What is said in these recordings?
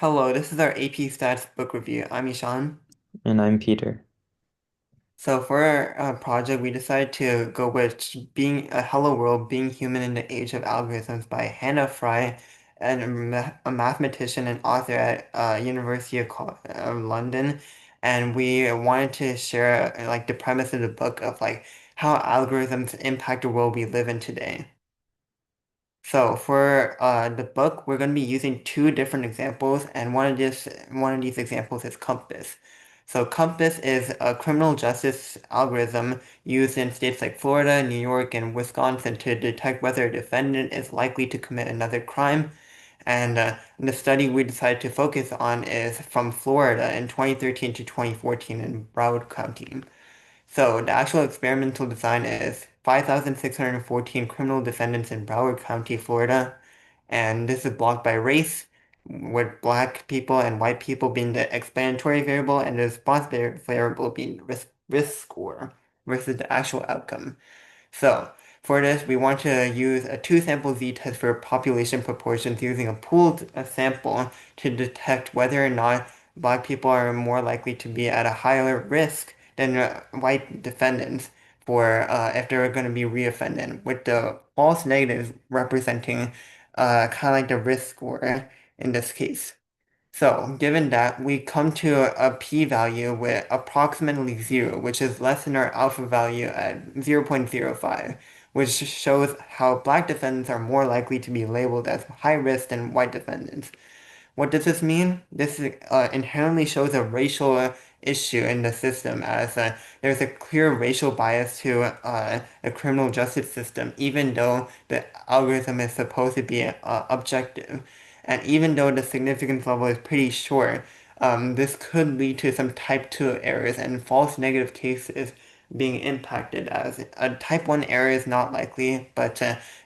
Hello, this is our AP Stats book review. I'm Ishaan. And I'm Peter. So for our project, we decided to go with being a Hello World, Being Human in the Age of Algorithms by Hannah Fry, and a mathematician and author at University of London. And we wanted to share like the premise of the book of like how algorithms impact the world we live in today. So for the book, we're going to be using two different examples, and one of these examples is Compass. So Compass is a criminal justice algorithm used in states like Florida, New York, and Wisconsin to detect whether a defendant is likely to commit another crime. And the study we decided to focus on is from Florida in 2013 to 2014 in Broward County. So the actual experimental design is 5,614 criminal defendants in Broward County, Florida, and this is blocked by race, with black people and white people being the explanatory variable and the response variable being risk score versus the actual outcome. So for this, we want to use a two-sample z-test for population proportions using a pooled sample to detect whether or not black people are more likely to be at a higher risk than white defendants for if they're going to be reoffended, with the false negatives representing kind of like the risk score in this case. So, given that, we come to a p-value with approximately 0, which is less than our alpha value at 0.05, which shows how black defendants are more likely to be labeled as high risk than white defendants. What does this mean? This inherently shows a racial issue in the system, as there's a clear racial bias to the criminal justice system, even though the algorithm is supposed to be objective. And even though the significance level is pretty short, this could lead to some type 2 errors and false negative cases being impacted, as a type 1 error is not likely, but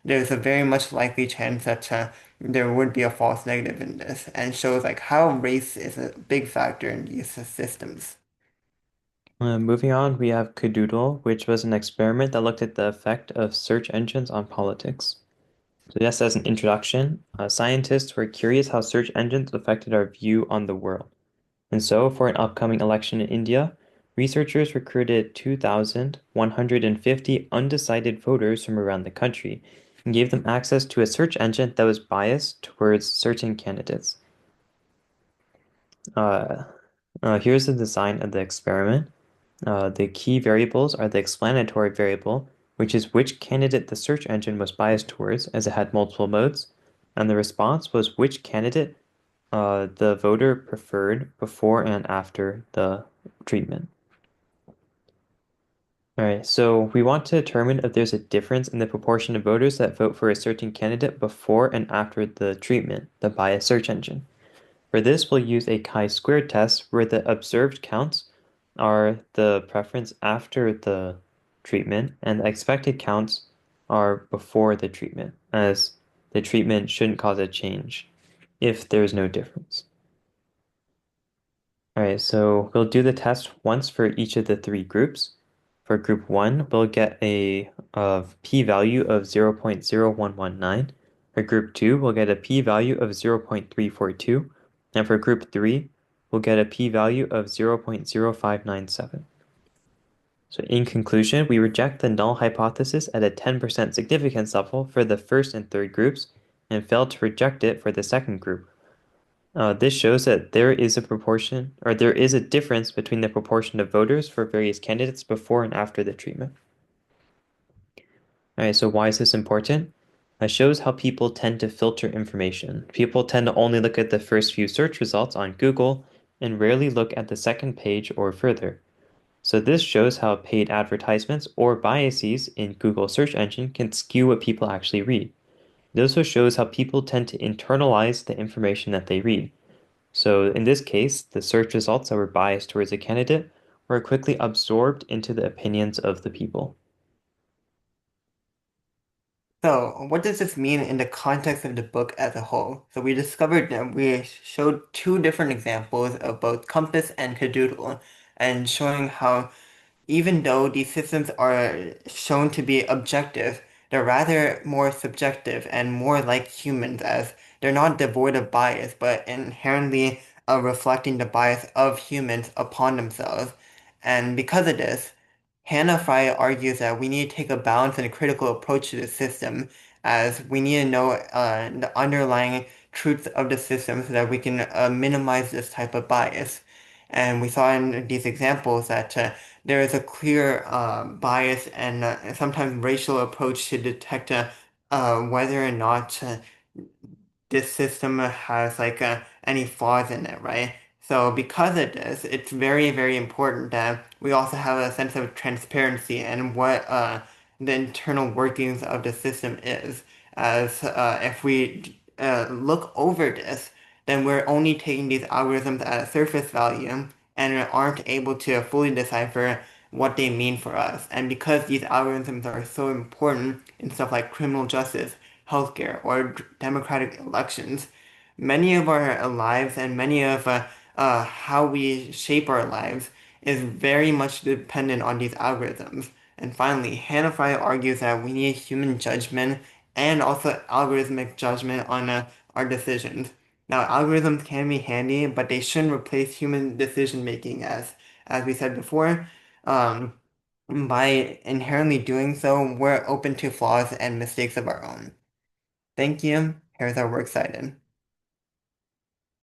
there's a very much likely chance that there would be a false negative in this, and shows like how race is a big factor in these systems. Moving on, we have Cadoodle, which was an experiment that looked at the effect of search engines on politics. So, just as an introduction, scientists were curious how search engines affected our view on the world. And so, for an upcoming election in India, researchers recruited 2,150 undecided voters from around the country and gave them access to a search engine that was biased towards certain candidates. Uh, Here's the design of the experiment. The key variables are the explanatory variable, which is which candidate the search engine was biased towards, as it had multiple modes, and the response was which candidate the voter preferred before and after the treatment. All right, so we want to determine if there's a difference in the proportion of voters that vote for a certain candidate before and after the treatment, the bias search engine. For this, we'll use a chi-squared test where the observed counts are the preference after the treatment and the expected counts are before the treatment, as the treatment shouldn't cause a change if there's no difference. All right, so we'll do the test once for each of the three groups. For group one, we'll get a p-value of 0.0119. For group two, we'll get a p-value of 0.342. And for group three, we'll get a p-value of 0.0597. So in conclusion, we reject the null hypothesis at a 10% significance level for the first and third groups and fail to reject it for the second group. This shows that there is a proportion, or there is a difference between the proportion of voters for various candidates before and after the treatment. All right, so why is this important? It shows how people tend to filter information. People tend to only look at the first few search results on Google and rarely look at the second page or further. So this shows how paid advertisements or biases in Google search engine can skew what people actually read. It also shows how people tend to internalize the information that they read. So in this case, the search results that were biased towards a candidate were quickly absorbed into the opinions of the people. So, what does this mean in the context of the book as a whole? So, we discovered that we showed two different examples of both Compass and Cadoodle, and showing how even though these systems are shown to be objective, they're rather more subjective and more like humans, as they're not devoid of bias, but inherently reflecting the bias of humans upon themselves. And because of this, Hannah Fry argues that we need to take a balanced and critical approach to the system, as we need to know the underlying truths of the system so that we can minimize this type of bias. And we saw in these examples that there is a clear bias and sometimes racial approach to detect whether or not this system has like any flaws in it, right? So because of this, it's very, very important that we also have a sense of transparency and what the internal workings of the system is. As if we look over this, then we're only taking these algorithms at a surface value and aren't able to fully decipher what they mean for us. And because these algorithms are so important in stuff like criminal justice, healthcare, or democratic elections, many of our lives and many of how we shape our lives is very much dependent on these algorithms. And finally, Hannah Fry argues that we need human judgment and also algorithmic judgment on our decisions. Now, algorithms can be handy, but they shouldn't replace human decision making, as we said before. Um, by inherently doing so, we're open to flaws and mistakes of our own. Thank you. Here's our works cited.